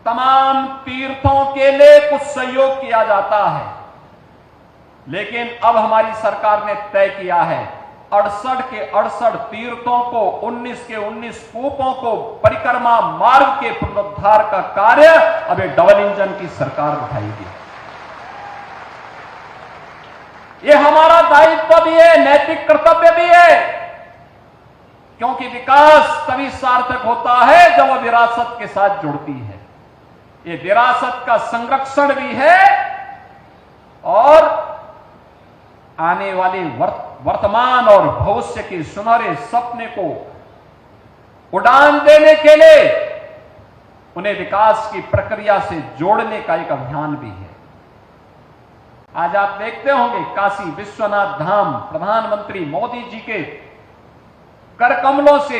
तमाम तीर्थों के लिए कुछ सहयोग किया जाता है, लेकिन अब हमारी सरकार ने तय किया है 68 के 68 तीर्थों को, 19 के 19 कूपों को, परिक्रमा मार्ग के पुनरुद्धार का कार्य अब ये डबल इंजन की सरकार उठाएगी। ये हमारा दायित्व भी है, नैतिक कर्तव्य भी है, क्योंकि विकास तभी सार्थक होता है जब वह विरासत के साथ जुड़ती है। ये विरासत का संरक्षण भी है और आने वाले वर्तमान और भविष्य के सुनहरे सपने को उड़ान देने के लिए उन्हें विकास की प्रक्रिया से जोड़ने का एक अभियान भी है। आज आप देखते होंगे काशी विश्वनाथ धाम प्रधानमंत्री मोदी जी के कर कमलों से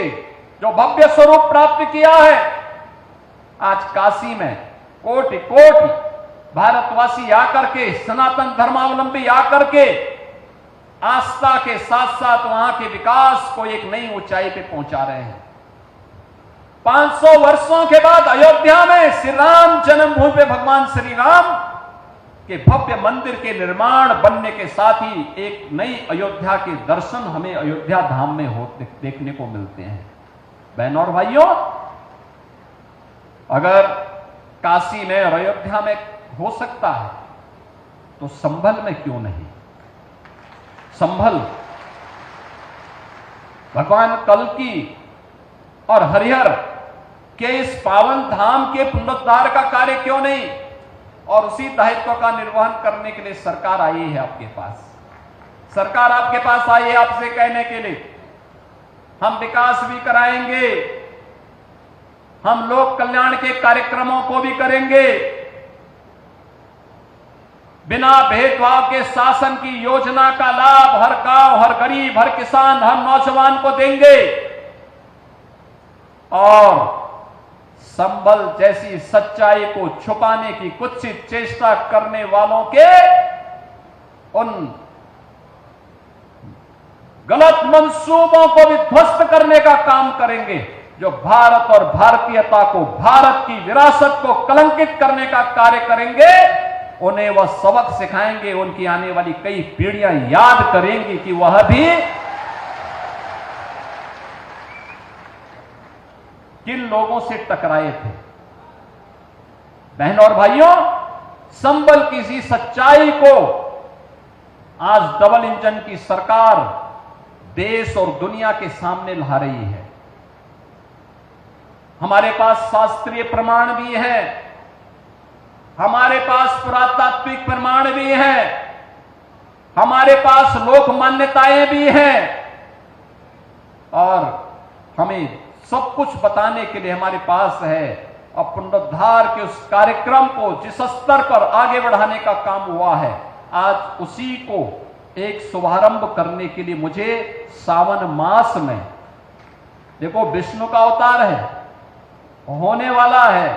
जो भव्य स्वरूप प्राप्त किया है, आज काशी में कोटि कोटि भारतवासी आकर के, सनातन धर्मावलंबी आकर के आस्था के साथ साथ वहां के विकास को एक नई ऊंचाई पे पहुंचा रहे हैं। 500 वर्षों के बाद अयोध्या में श्री राम जन्मभूमि पे भगवान श्री राम के भव्य मंदिर के निर्माण बनने के साथ ही एक नई अयोध्या के दर्शन हमें अयोध्या धाम में देखने को मिलते हैं। बहनों और भाइयों, अगर काशी में और अयोध्या में हो सकता है तो संभल में क्यों नहीं? संभल भगवान कल्की और हरिहर के इस पावन धाम के पुनरुद्धार का कार्य क्यों नहीं? और उसी दायित्व का निर्वहन करने के लिए सरकार आई है आपके पास। सरकार आपके पास आई है आपसे कहने के लिए हम विकास भी कराएंगे, हम लोक कल्याण के कार्यक्रमों को भी करेंगे, बिना भेदभाव के शासन की योजना का लाभ हर गांव, हर गरीब, हर किसान, हर नौजवान को देंगे और संभल जैसी सच्चाई को छुपाने की कुत्सित चेष्टा करने वालों के उन गलत मंसूबों को भी ध्वस्त करने का काम करेंगे, जो भारत और भारतीयता को, भारत की विरासत को कलंकित करने का कार्य करेंगे। उन्हें वह सबक सिखाएंगे, उनकी आने वाली कई पीढ़ियां याद करेंगी कि वह भी किन लोगों से टकराए थे। बहनों और भाइयों, संभल की इसी सच्चाई को आज डबल इंजन की सरकार देश और दुनिया के सामने ला रही है। हमारे पास शास्त्रीय प्रमाण भी है, हमारे पास पुरातात्विक प्रमाण भी है, हमारे पास लोक मान्यताएं भी हैं और हमें सब कुछ बताने के लिए हमारे पास है। और पुनरुद्धार के उस कार्यक्रम को जिस स्तर पर आगे बढ़ाने का काम हुआ है, आज उसी को एक शुभारंभ करने के लिए मुझे सावन मास में, देखो विष्णु का अवतार है, होने वाला है,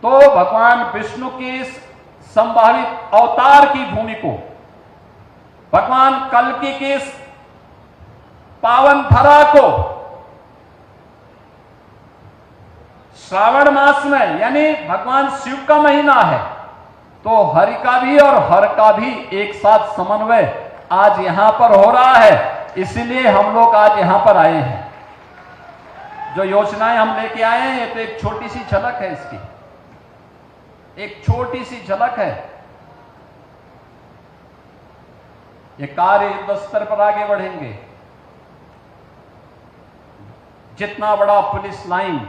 तो भगवान विष्णु की इस संभावित अवतार की भूमि को, भगवान कल्की की इस पावन धरा को श्रावण मास में, यानी भगवान शिव का महीना है, तो हरि का भी और हर का भी एक साथ समन्वय आज यहां पर हो रहा है। इसलिए हम लोग आज यहां पर आए हैं। जो योजनाएं हम लेके आए हैं, ये तो एक छोटी सी झलक है, इसकी एक छोटी सी झलक है। ये कार्य युद्ध स्तर पर आगे बढ़ेंगे। जितना बड़ा पुलिस लाइन,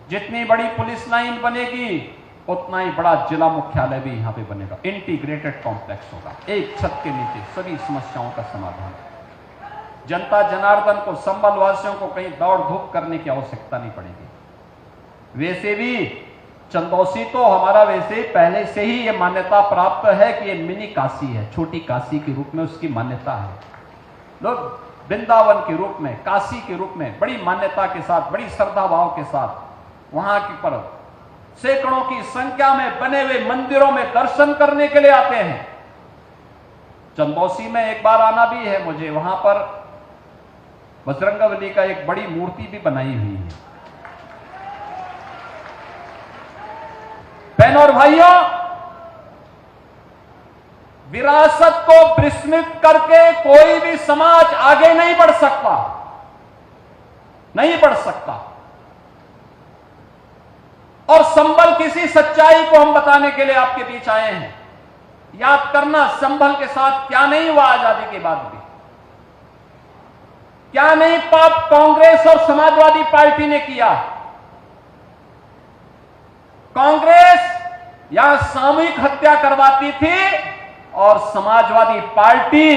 जितनी बड़ी पुलिस लाइन बनेगी, उतना ही बड़ा जिला मुख्यालय भी यहां पे बनेगा। इंटीग्रेटेड कॉम्प्लेक्स होगा, एक छत के नीचे सभी समस्याओं का समाधान। जनता जनार्दन को, संभल वासियों को कहीं दौड़ धूप करने की आवश्यकता नहीं पड़ेगी। वैसे भी चंदौसी तो हमारा वैसे ही पहले से ही ये मान्यता प्राप्त है कि ये मिनी काशी है, छोटी काशी के रूप में उसकी मान्यता है। लोग वृंदावन के रूप में, काशी के रूप में बड़ी मान्यता के साथ, बड़ी श्रद्धा भाव के साथ वहां की पर सैकड़ों की संख्या में बने हुए मंदिरों में दर्शन करने के लिए आते हैं। चंदौसी में एक बार आना भी है मुझे, वहां पर बजरंगबली का एक बड़ी मूर्ति भी बनाई हुई है। और भाइयों, विरासत को विस्मृत करके कोई भी समाज आगे नहीं बढ़ सकता, नहीं बढ़ सकता। और संभल किसी सच्चाई को हम बताने के लिए आपके बीच आए हैं। याद करना, संभल के साथ क्या नहीं हुआ आजादी के बाद भी, क्या नहीं पाप कांग्रेस और समाजवादी पार्टी ने किया। कांग्रेस यहां सामूहिक हत्या करवाती थी और समाजवादी पार्टी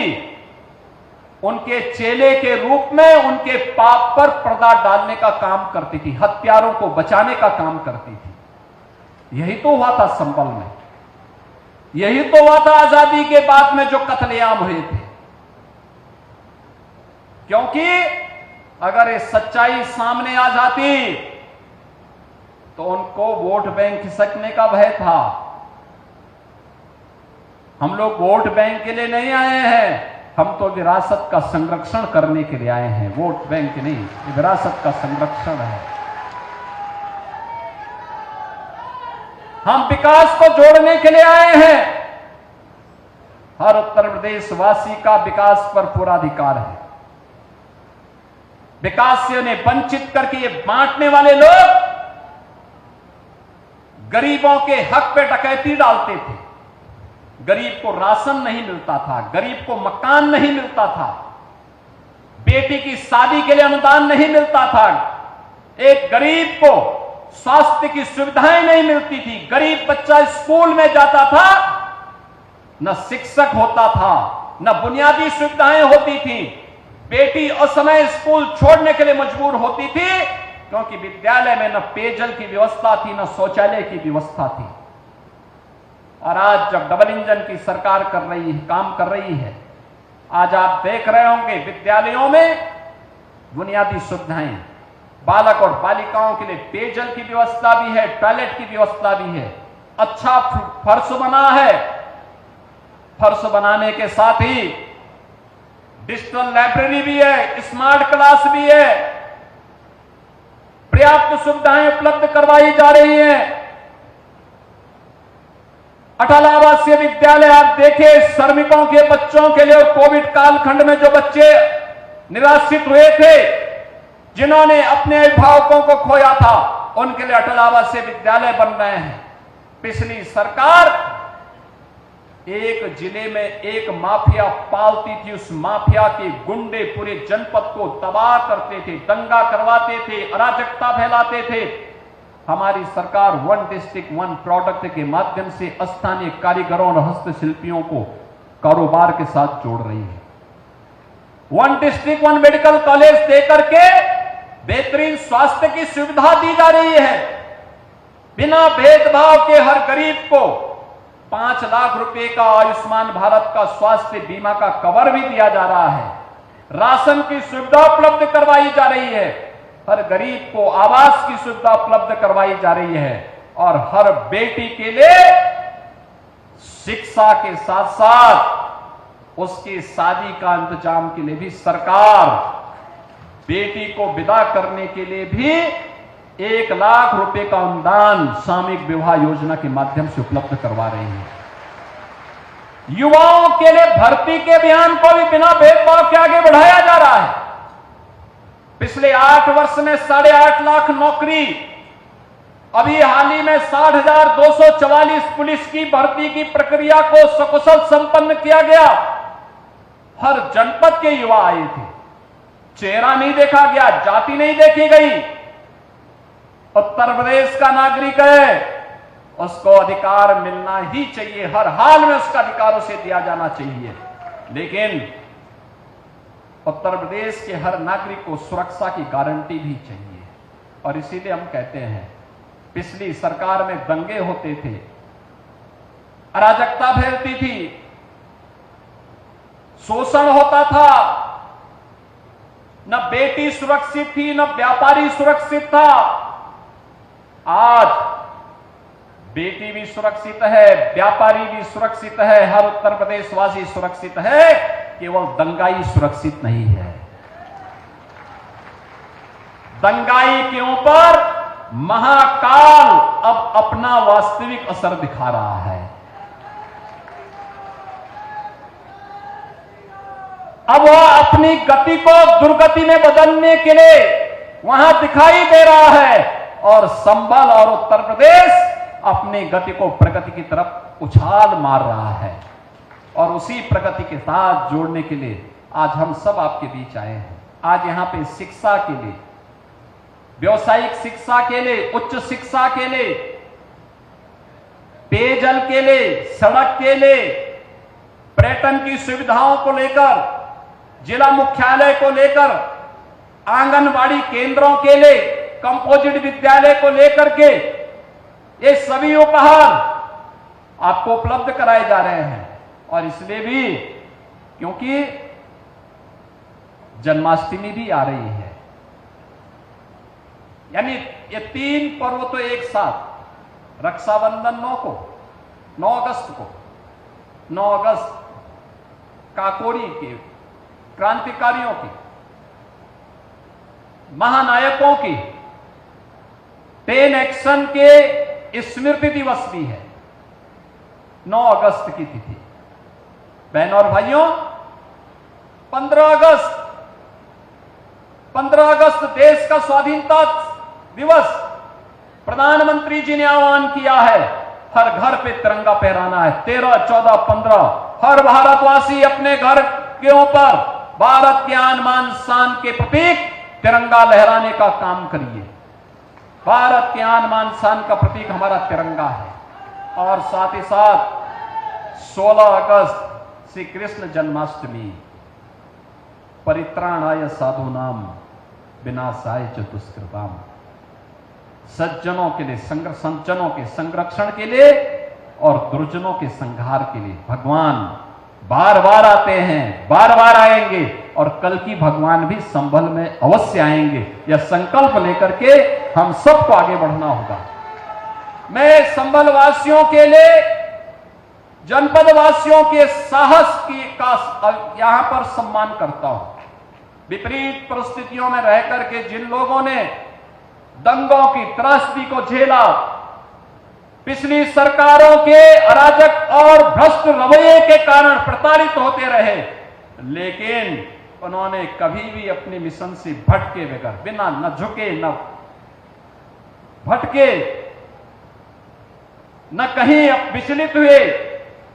उनके चेले के रूप में उनके पाप पर पर्दा डालने का काम करती थी, हत्यारों को बचाने का काम करती थी। यही तो हुआ था संभल में, यही तो हुआ था आजादी के बाद में जो कत्लेआम हुए थे। क्योंकि अगर ये सच्चाई सामने आ जाती तो उनको वोट बैंक खिसकने का भय था। हम लोग वोट बैंक के लिए नहीं आए हैं, हम तो विरासत का संरक्षण करने के लिए आए हैं, वोट बैंक नहीं, ये विरासत का संरक्षण है। हम विकास को जोड़ने के लिए आए हैं। हर उत्तर प्रदेश वासी का विकास पर पूरा अधिकार है। विकास से उन्हें वंचित करके ये बांटने वाले लोग गरीबों के हक पे डकैती डालते थे। गरीब को राशन नहीं मिलता था, गरीब को मकान नहीं मिलता था, बेटी की शादी के लिए अनुदान नहीं मिलता था, एक गरीब को स्वास्थ्य की सुविधाएं नहीं मिलती थी, गरीब बच्चा स्कूल में जाता था, न शिक्षक होता था, न बुनियादी सुविधाएं होती थी, बेटी असमय स्कूल छोड़ने के लिए मजबूर होती थी क्योंकि विद्यालय में न पेयजल की व्यवस्था थी, न शौचालय की व्यवस्था थी। और आज जब डबल इंजन की सरकार काम कर रही है, आज आप देख रहे होंगे विद्यालयों में बुनियादी सुविधाएं, बालक और बालिकाओं के लिए पेयजल की व्यवस्था भी है, टॉयलेट की व्यवस्था भी है, अच्छा फर्श बना है। फर्श बनाने के साथ ही डिजिटल लाइब्रेरी भी है, स्मार्ट क्लास भी है, पर्याप्त सुविधाएं उपलब्ध करवाई जा रही हैं। अटल आवासीय विद्यालय आप देखें, श्रमिकों के बच्चों के लिए, कोविड कालखंड में जो बच्चे निराश्रित हुए थे, जिन्होंने अपने अभिभावकों को खोया था, उनके लिए अटल आवासीय विद्यालय बन रहे हैं। पिछली सरकार एक जिले में एक माफिया पालती थी, उस माफिया के गुंडे पूरे जनपद को तबाह करते थे, दंगा करवाते थे, अराजकता फैलाते थे। हमारी सरकार वन डिस्ट्रिक्ट वन प्रोडक्ट के माध्यम से स्थानीय कारीगरों और हस्तशिल्पियों को कारोबार के साथ जोड़ रही है। One district one medical college देकर के बेहतरीन स्वास्थ्य की सुविधा दी जा रही है। बिना भेदभाव के हर गरीब को 5 लाख रुपए का आयुष्मान भारत का स्वास्थ्य बीमा का कवर भी दिया जा रहा है। राशन की सुविधा उपलब्ध करवाई जा रही है, हर गरीब को आवास की सुविधा उपलब्ध करवाई जा रही है और हर बेटी के लिए शिक्षा के साथ साथ उसकी शादी का इंतजाम के लिए भी सरकार बेटी को विदा करने के लिए भी 1 लाख रुपए का अनुदान सामूहिक विवाह योजना के माध्यम से उपलब्ध करवा रही है। युवाओं के लिए भर्ती के अभियान को भी बिना भेदभाव के आगे बढ़ाया जा रहा है। पिछले 8 वर्ष में 8.5 लाख नौकरी, अभी हाल ही में 60,244 पुलिस की भर्ती की प्रक्रिया को सकुशल संपन्न किया गया। हर जनपद के युवा आए थे, चेहरा नहीं देखा गया, जाति नहीं देखी गई। उत्तर प्रदेश का नागरिक है, उसको अधिकार मिलना ही चाहिए, हर हाल में उसका अधिकार उसे दिया जाना चाहिए। लेकिन उत्तर प्रदेश के हर नागरिक को सुरक्षा की गारंटी भी चाहिए। और इसीलिए हम कहते हैं, पिछली सरकार में दंगे होते थे, अराजकता फैलती थी, शोषण होता था, न बेटी सुरक्षित थी, न व्यापारी सुरक्षित था। आज बेटी भी सुरक्षित है, व्यापारी भी सुरक्षित है, हर उत्तर प्रदेशवासी सुरक्षित है, केवल दंगाई सुरक्षित नहीं है। दंगाई के ऊपर महाकाल अब अपना वास्तविक असर दिखा रहा है। अब वह अपनी गति को दुर्गति में बदलने के लिए वहां दिखाई दे रहा है और संभल और उत्तर प्रदेश अपनी गति को प्रगति की तरफ उछाल मार रहा है। और उसी प्रगति के साथ जोड़ने के लिए आज हम सब आपके बीच आए हैं। आज यहां पे शिक्षा के लिए, व्यावसायिक शिक्षा के लिए, उच्च शिक्षा के लिए, पेयजल के लिए, सड़क के लिए, पर्यटन की सुविधाओं को लेकर, जिला मुख्यालय को लेकर, आंगनबाड़ी केंद्रों के लिए, कंपोजिट विद्यालय को लेकर के ये सभी उपहार आपको उपलब्ध कराए जा रहे हैं। और इसलिए भी क्योंकि जन्माष्टमी भी आ रही है, यानी ये 3 पर्व तो एक साथ, रक्षाबंधन 9 अगस्त को, 9 अगस्त काकोरी के क्रांतिकारियों की, महानायकों की 10 एक्शन के स्मृति दिवस भी है, 9 अगस्त की तिथि। बहनों और भाइयों, 15 अगस्त देश का स्वाधीनता दिवस, प्रधानमंत्री जी ने आह्वान किया है हर घर पे तिरंगा फहराना है। 13, 14, 15 हर भारतवासी अपने घर के ऊपर भारत के आन बान शान के प्रतीक तिरंगा लहराने का काम करिए। भारत के आन बान शान का प्रतीक हमारा तिरंगा है। और साथ ही साथ 16 अगस्त श्री कृष्ण जन्माष्टमी, परित्राणाय साधूनाम विनाशाय च दुष्कृताम, सज्जनों के लिए, सज्जनों के संरक्षण के लिए और दुर्जनों के संहार के लिए भगवान बार बार आते हैं, बार बार आएंगे और कल की भगवान भी संभल में अवश्य आएंगे। यह संकल्प लेकर के हम सबको आगे बढ़ना होगा। मैं संभल वासियों के लिए, जनपद वासियों के साहस का यहां पर सम्मान करता हूं। विपरीत परिस्थितियों में रह करके जिन लोगों ने दंगों की त्रासदी को झेला, पिछली सरकारों के अराजक और भ्रष्ट रवैये के कारण प्रताड़ित होते रहे, लेकिन उन्होंने कभी भी अपने मिशन से भटके बगैर, बिना न झुके न भटके, न कहीं विचलित हुए,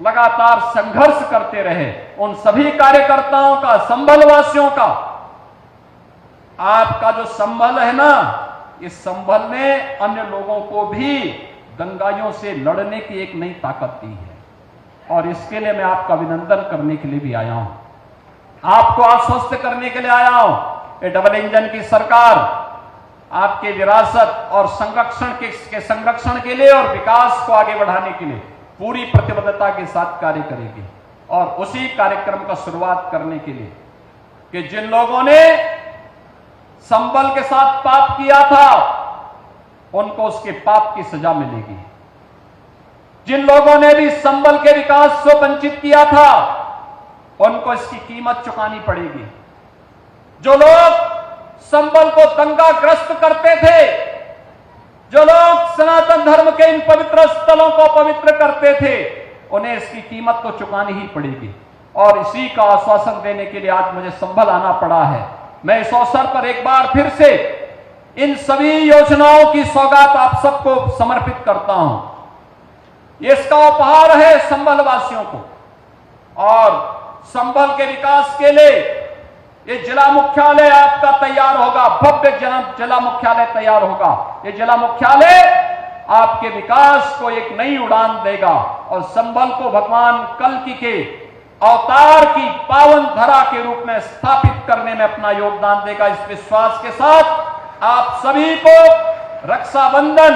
लगातार संघर्ष करते रहे। उन सभी कार्यकर्ताओं का, संभल वासियों का, आपका जो संभल है ना, इस संभल ने अन्य लोगों को भी दंगाइयों से लड़ने की एक नई ताकत दी है। और इसके लिए मैं आपका अभिनंदन करने के लिए भी आया हूं, आपको आश्वस्त करने के लिए आया हूं। ये डबल इंजन की सरकार आपके विरासत और संरक्षण के लिए और विकास को आगे बढ़ाने के लिए पूरी प्रतिबद्धता के साथ कार्य करेगी। और उसी कार्यक्रम का शुरुआत करने के लिए कि जिन लोगों ने संभल के साथ पाप किया था, उनको उसके पाप की सजा मिलेगी। जिन लोगों ने भी संभल के विकास से वंचित किया था, उनको इसकी कीमत चुकानी पड़ेगी। जो लोग संभल को दंगाग्रस्त करते थे, जो लोग सनातन धर्म के इन पवित्र स्थलों को पवित्र करते थे, उन्हें इसकी कीमत तो चुकानी ही पड़ेगी। और इसी का आश्वासन देने के लिए आज मुझे संभल आना पड़ा है। मैं इस अवसर पर एक बार फिर से इन सभी योजनाओं की सौगात आप सबको समर्पित करता हूं। इसका उपहार है संभल वासियों को। और संभल के विकास के लिए ये जिला मुख्यालय आपका तैयार होगा, भव्य जिला मुख्यालय तैयार होगा। ये जिला मुख्यालय आपके विकास को एक नई उड़ान देगा और संभल को भगवान कल्कि के अवतार की पावन धरा के रूप में स्थापित करने में अपना योगदान देगा। इस विश्वास के साथ आप सभी को रक्षाबंधन